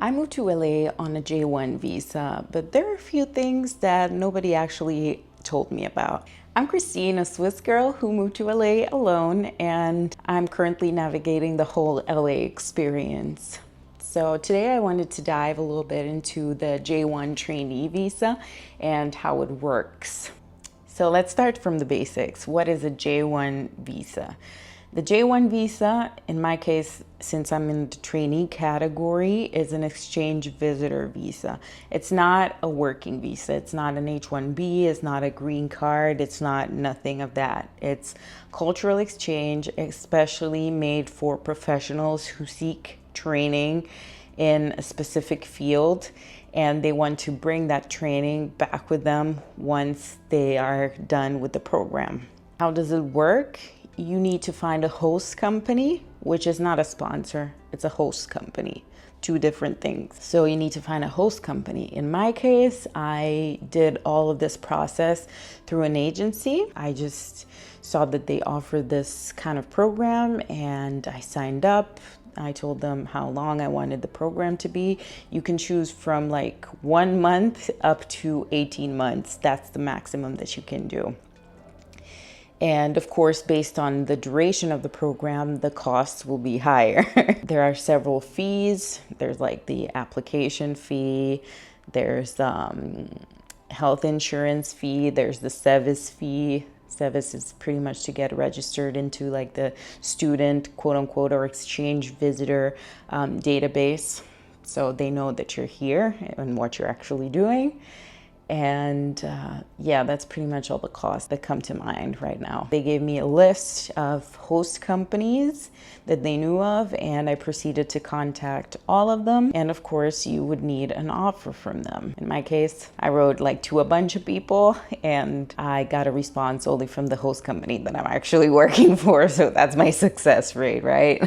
I moved to LA on a J-1 visa, but there are a few things that nobody actually told me about. I'm Christine, a Swiss girl who moved to LA alone, and I'm currently navigating the whole LA experience. So today I wanted to dive a little bit into the J-1 trainee visa and how it works. So let's start from the basics. What is a J-1 visa? The J-1 visa, in my case, since I'm in the trainee category, is an exchange visitor visa. It's not a working visa. It's not an H-1B. It's not a green card. It's not nothing of that. It's cultural exchange, especially made for professionals who seek training in a specific field, and they want to bring that training back with them once they are done with the program. How does it work? You need to find a host company, which is not a sponsor, it's a host company. Two different things. So you need to find a host company. In my case, I did all of this process through an agency. I just saw that they offered this kind of program and I signed up. I told them how long I wanted the program to be. You can choose from like 1 month up to 18 months. That's the maximum that you can do. And of course, based on the duration of the program, the costs will be higher. There are several fees. There's like the application fee. There's health insurance fee. There's the SEVIS fee. SEVIS is pretty much to get registered into like the student, quote unquote, or exchange visitor database. So they know that you're here and what you're actually doing. And yeah, that's pretty much all the costs that come to mind right now. They gave me a list of host companies that they knew of, and I proceeded to contact all of them. And of course, you would need an offer from them. In my case, I wrote like to a bunch of people, and I got a response only from the host company that I'm actually working for. So that's my success rate, right?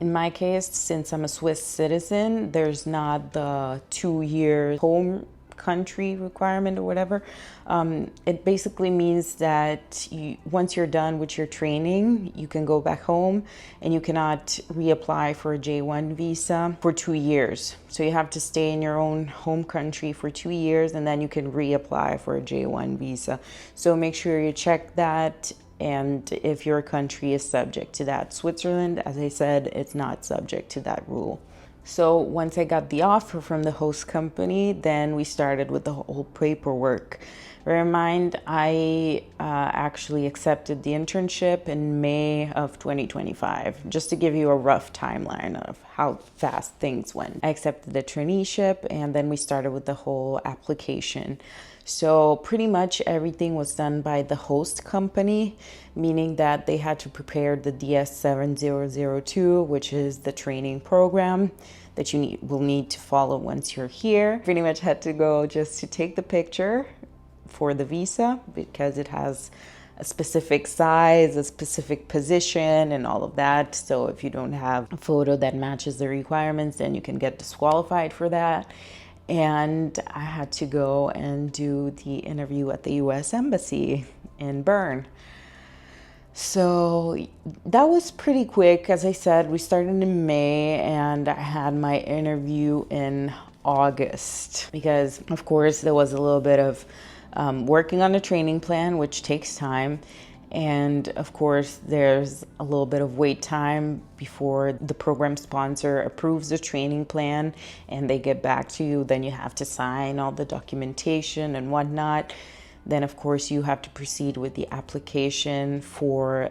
In my case, since I'm a Swiss citizen, there's not the 2-year home country requirement or whatever. It basically means that once you're done with your training, you can go back home and you cannot reapply for a J-1 visa for 2 years. So you have to stay in your own home country for 2 years and then you can reapply for a J-1 visa. So make sure you check that. And if your country is subject to that. Switzerland, as I said, it's not subject to that rule. So once I got the offer from the host company, then we started with the whole paperwork. Bear in mind, I actually accepted the internship in May of 2025, just to give you a rough timeline of how fast things went. I accepted the traineeship and then we started with the whole application. So pretty much everything was done by the host company, meaning that they had to prepare the DS7002, which is the training program that you will need to follow once you're here. Pretty much had to go just to take the picture for the visa because it has a specific size, a specific position, and all of that. So if you don't have a photo that matches the requirements, then you can get disqualified for that. And I had to go and do the interview at the US Embassy in Bern. So that was pretty quick. As I said, we started in May and I had my interview in August because, of course, there was a little bit of working on a training plan, which takes time. And of course, there's a little bit of wait time before the program sponsor approves the training plan and they get back to you. Then you have to sign all the documentation and whatnot. Then, of course, you have to proceed with the application for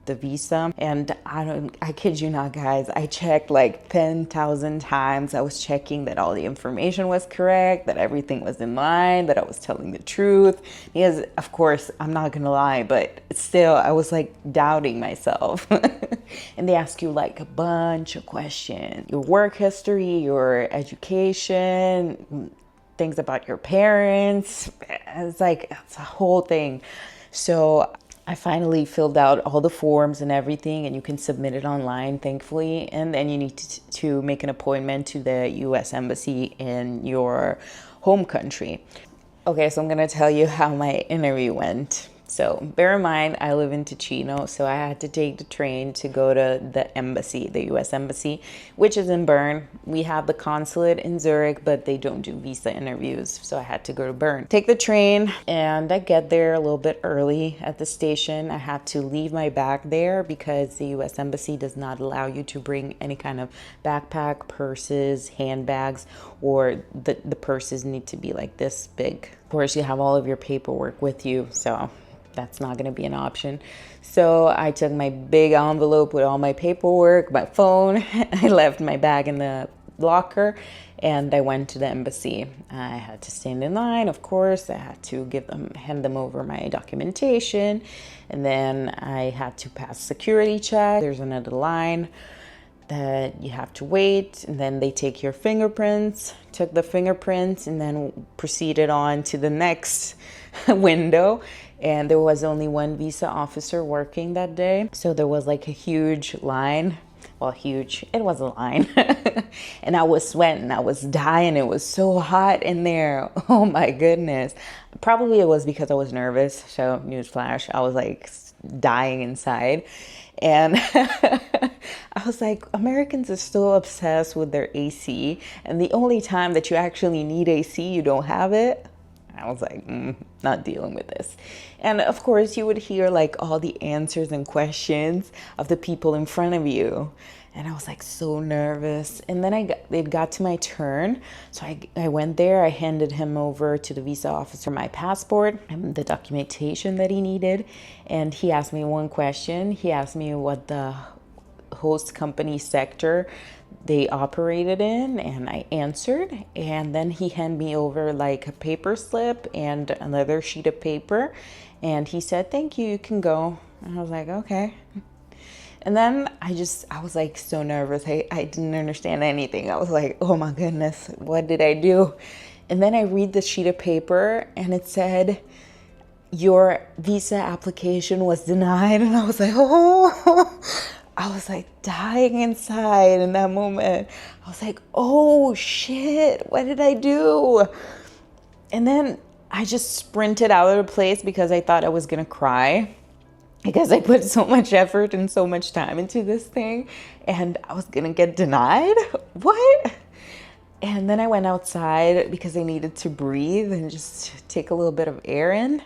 the visa. And I kid you not, guys, I checked like 10,000 times. I was checking that all the information was correct, that everything was in line, that I was telling the truth. Because, of course, I'm not gonna lie, but still, I was like doubting myself. And they ask you like a bunch of questions. Your work history, your education, things about your parents. It's a whole thing. So I finally filled out all the forms and everything, and you can submit it online, thankfully. And then you need to make an appointment to the US Embassy in your home country. Okay, so I'm gonna tell you how my interview went. So bear in mind, I live in Ticino, so I had to take the train to go to the embassy, the US embassy, which is in Bern. We have the consulate in Zurich, but they don't do visa interviews, so I had to go to Bern. Take the train, and I get there a little bit early at the station. I had to leave my bag there because the US embassy does not allow you to bring any kind of backpack, purses, handbags, or the purses need to be like this big. Of course, you have all of your paperwork with you, so that's not going to be an option. So I took my big envelope with all my paperwork, my phone. I left my bag in the locker, and I went to the embassy. I had to stand in line, of course. I had to hand them over my documentation, and then I had to pass security check. There's another line that you have to wait, and then they take your fingerprints. Took the fingerprints, and then proceeded on to the next window. And there was only one visa officer working that day, so there was like a huge line. Well, huge, it was a line. And I was sweating, I was dying. It was so hot in there. Oh my goodness. Probably it was because I was nervous. So newsflash, I was like dying inside. And I was like, Americans are still obsessed with their AC. And the only time that you actually need AC, you don't have it. I was like, not dealing with this. And of course, you would hear like all the answers and questions of the people in front of you. And I was like so nervous. And then it got to my turn. So I went there. I handed him over to the visa officer my passport and the documentation that he needed. And he asked me one question. He asked me what the host company sector they operated in, and I answered. And then he handed me over like a paper slip and another sheet of paper, and he said, "Thank you, you can go." And I was like, okay. And then I was like so nervous. I didn't understand anything. I was like, oh my goodness, what did I do? And then I read the sheet of paper, and it said, your visa application was denied. And I was like, oh, I was like dying inside in that moment. I was like, oh shit, what did I do? And then I just sprinted out of the place because I thought I was gonna cry, because I put so much effort and so much time into this thing, and I was gonna get denied? What? And then I went outside because I needed to breathe and just take a little bit of air in.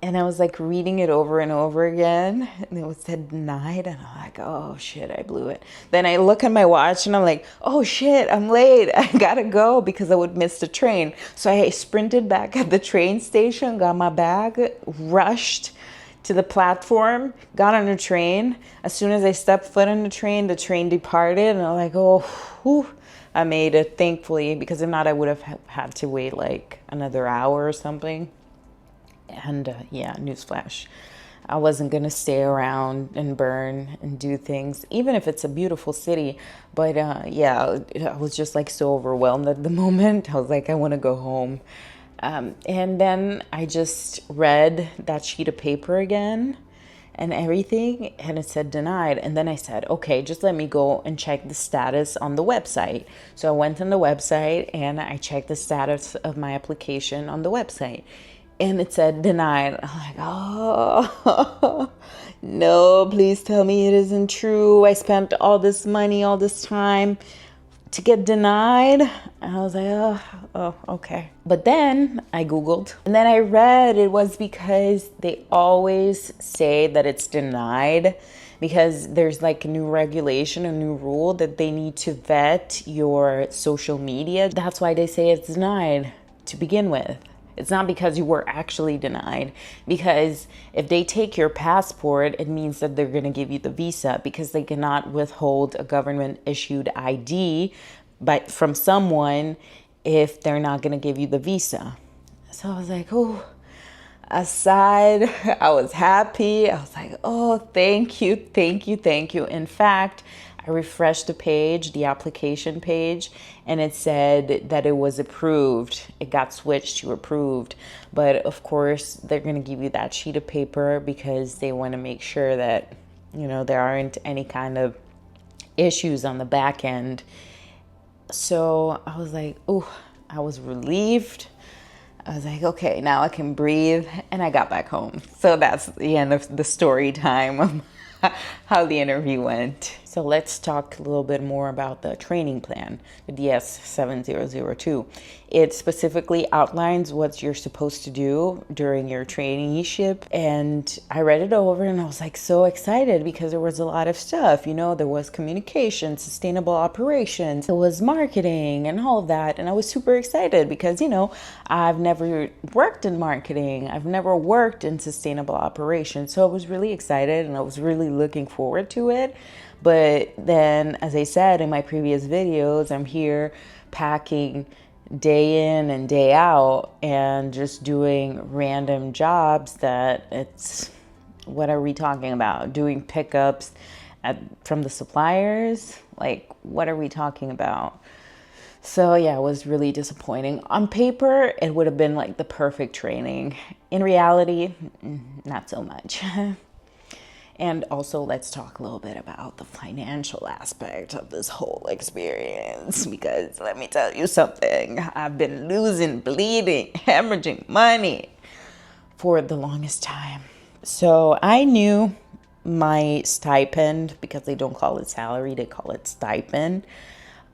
And I was like reading it over and over again, and it was said denied, and I'm like, oh shit, I blew it. Then I look at my watch and I'm like, oh shit, I'm late. I gotta go because I would miss the train. So I sprinted back at the train station, got my bag, rushed to the platform, got on the train. As soon as I stepped foot on the train departed, and I'm like, oh, whew, I made it, thankfully, because if not, I would have had to wait like another hour or something. And yeah, newsflash, I wasn't gonna stay around and Bern and do things, even if it's a beautiful city. But yeah, I was just like so overwhelmed at the moment. I was like, I want to go home. And then I just read that sheet of paper again and everything, and it said denied. And then I said, okay, just let me go and check the status on the website. So I went on the website and I checked the status of my application on the website. And it said denied. I'm like, oh, no, please tell me it isn't true. I spent all this money, all this time to get denied. And I was like, oh, okay. But then I Googled, and then I read it was because they always say that it's denied because there's like a new regulation, a new rule that they need to vet your social media. That's why they say it's denied to begin with. It's not because you were actually denied, because if they take your passport, it means that they're going to give you the visa, because they cannot withhold a government issued ID from someone if they're not going to give you the visa. So I was like, oh, aside, I was happy. I was like, oh, thank you, thank you, thank you. In fact, I refreshed the page, the application page, and it said that it was approved. It got switched to approved. But of course, they're going to give you that sheet of paper because they want to make sure that, you know, there aren't any kind of issues on the back end. So I was like, oh, I was relieved. I was like, okay, now I can breathe, and I got back home. So that's the end of the story time of how the interview went. So let's talk a little bit more about the training plan, the DS7002. It specifically outlines what you're supposed to do during your traineeship. And I read it over and I was like so excited because there was a lot of stuff. You know, there was communication, sustainable operations, there was marketing and all of that. And I was super excited because, you know, I've never worked in marketing. I've never worked in sustainable operations. So I was really excited and I was really looking forward to it. But then, as I said in my previous videos, I'm here packing day in and day out and just doing random jobs that it's, what are we talking about? Doing pickups from the suppliers? Like, what are we talking about? So yeah, it was really disappointing. On paper, it would have been like the perfect training. In reality, not so much. And also, let's talk a little bit about the financial aspect of this whole experience, because let me tell you something. I've been losing, bleeding, hemorrhaging money for the longest time. So I knew my stipend, because they don't call it salary, they call it stipend.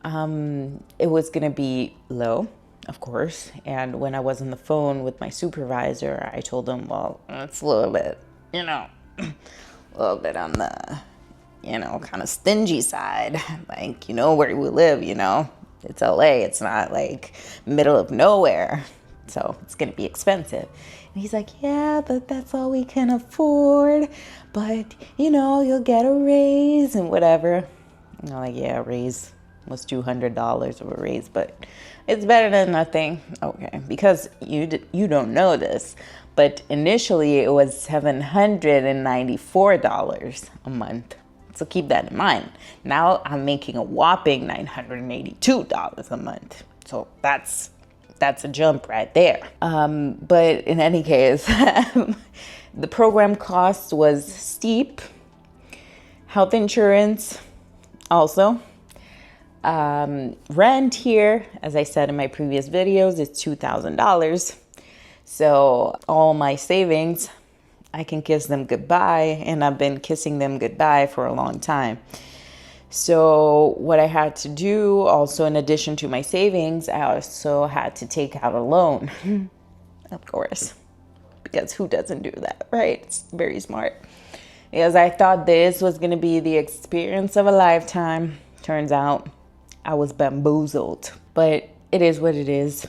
It was going to be low, of course. And when I was on the phone with my supervisor, I told him, well, it's a little bit, you know, a little bit on the, you know, kind of stingy side. Like, you know, where we live, you know, it's LA. It's not like middle of nowhere. So it's going to be expensive. And he's like, yeah, but that's all we can afford. But, you know, you'll get a raise and whatever. And I'm like, yeah, a raise was $200 of a raise, but it's better than nothing. Okay, because you don't know this, but initially it was $794 a month. So keep that in mind. Now I'm making a whopping $982 a month. So that's a jump right there. But in any case, the program cost was steep. Health insurance also. Rent here, as I said in my previous videos, is $2,000. So all my savings, I can kiss them goodbye, and I've been kissing them goodbye for a long time. So what I had to do also, in addition to my savings, I also had to take out a loan, of course, because who doesn't do that, right? It's very smart. Because I thought this was going to be the experience of a lifetime. Turns out I was bamboozled, but it is what it is.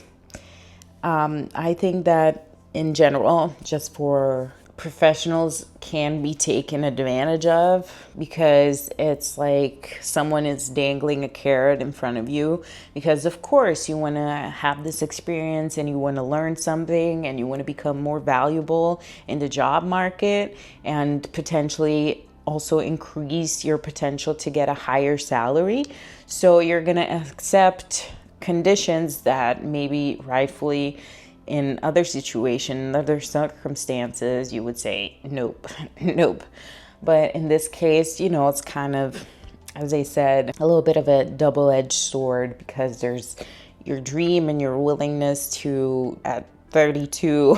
I think that in general, just for professionals, can be taken advantage of, because it's like someone is dangling a carrot in front of you, because of course you want to have this experience and you want to learn something and you want to become more valuable in the job market and potentially also increase your potential to get a higher salary. So you're going to accept conditions that maybe rightfully in other situations, other circumstances, you would say, nope, nope. But in this case, you know, it's kind of, as I said, a little bit of a double-edged sword, because there's your dream and your willingness to, at 32,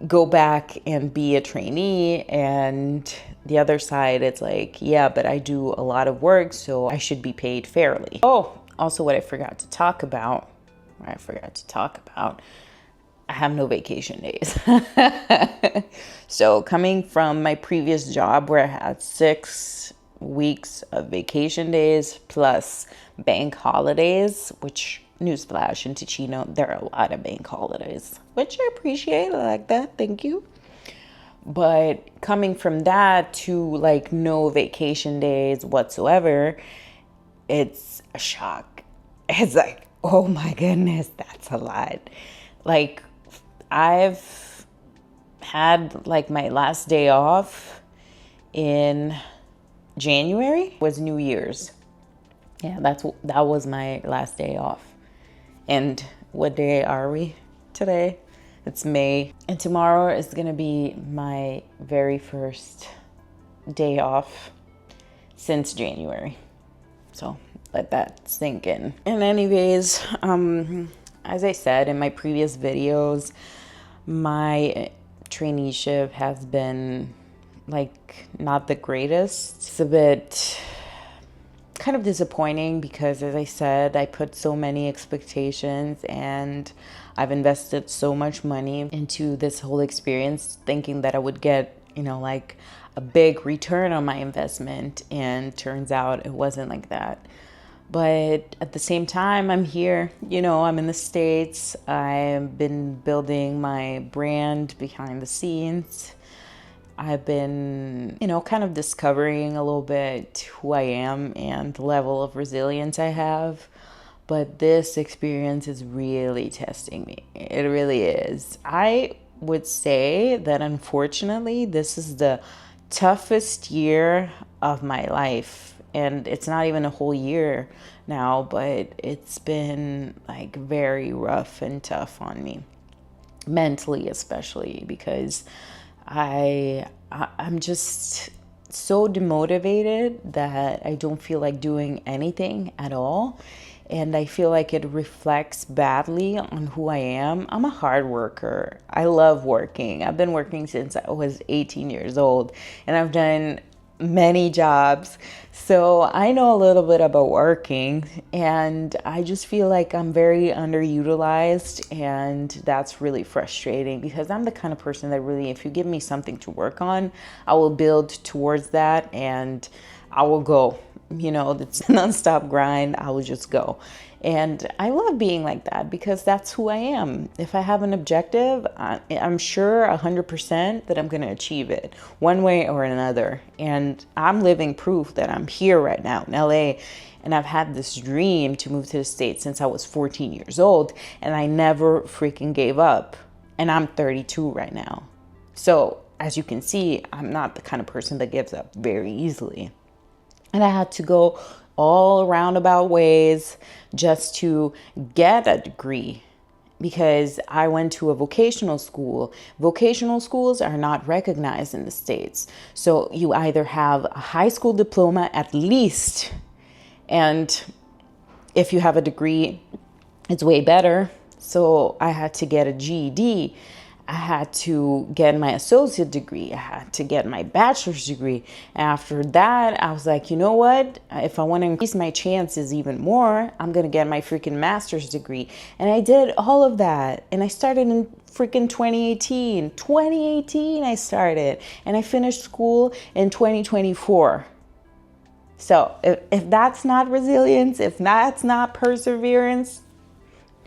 go back and be a trainee, and the other side, it's like, yeah, but I do a lot of work, so I should be paid fairly. Oh, also what I forgot to talk about, I have no vacation days. So coming from my previous job where I had 6 weeks of vacation days plus bank holidays, which, newsflash, in Ticino, there are a lot of bank holidays, which I appreciate. I like that. Thank you. But coming from that to like no vacation days whatsoever, it's a shock. It's like, oh my goodness, that's a lot. Like, I've had like my last day off in January was New Year's. Yeah, that was my last day off. And what day are we today? It's May. And tomorrow is gonna be my very first day off since January. So let that sink in. And anyways, I'm as I said in my previous videos, my traineeship has been like not the greatest. It's a bit kind of disappointing because, as I said, I put so many expectations and I've invested so much money into this whole experience thinking that I would get, like a big return on my investment, and turns out it wasn't like that. But at the same time, I'm here, I'm in the States. I've been building my brand behind the scenes. I've been, kind of discovering a little bit who I am and the level of resilience I have. But this experience is really testing me. It really is. I would say that unfortunately, this is the toughest year of my life. And it's not even a whole year now, but it's been like very rough and tough on me, mentally especially, because I'm just so demotivated that I don't feel like doing anything at all. And I feel like it reflects badly on who I am. I'm a hard worker. I love working. I've been working since I was 18 years old, and I've done many jobs. So I know a little bit about working, and I just feel like I'm very underutilized, and that's really frustrating because I'm the kind of person that really, if you give me something to work on, I will build towards that and I will go. It's a nonstop grind. I will just go. And I love being like that because that's who I am. If I have an objective, I'm sure 100% that I'm going to achieve it one way or another. And I'm living proof that I'm here right now in LA. And I've had this dream to move to the States since I was 14 years old. And I never freaking gave up. And I'm 32 right now. So as you can see, I'm not the kind of person that gives up very easily. And I had to go all roundabout ways just to get a degree because I went to a vocational school. Vocational schools are not recognized in the States. So you either have a high school diploma at least, and if you have a degree, it's way better. So I had to get a GED. I had to get my associate degree. I had to get my bachelor's degree. After that, I was like, you know what? If I want to increase my chances even more, I'm going to get my freaking master's degree. And I did all of that. And I started in freaking 2018. 2018 I started. And I finished school in 2024. So if that's not resilience, if that's not perseverance,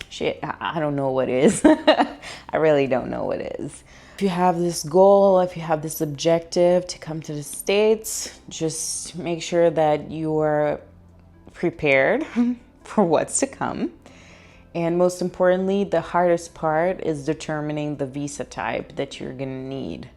shit, I don't know what is. I really don't know what is. If you have this goal, if you have this objective to come to the States, just make sure that you are prepared for what's to come. And most importantly, the hardest part is determining the visa type that you're gonna need.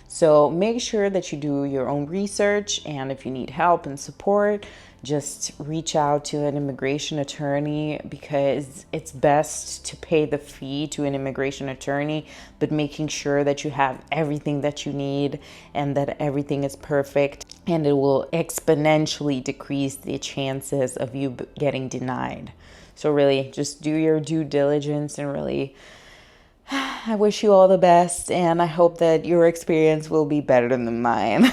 So make sure that you do your own research, and if you need help and support, just reach out to an immigration attorney, because it's best to pay the fee to an immigration attorney, but making sure that you have everything that you need and that everything is perfect, and it will exponentially decrease the chances of you getting denied. So really just do your due diligence, and really I wish you all the best, and I hope that your experience will be better than mine.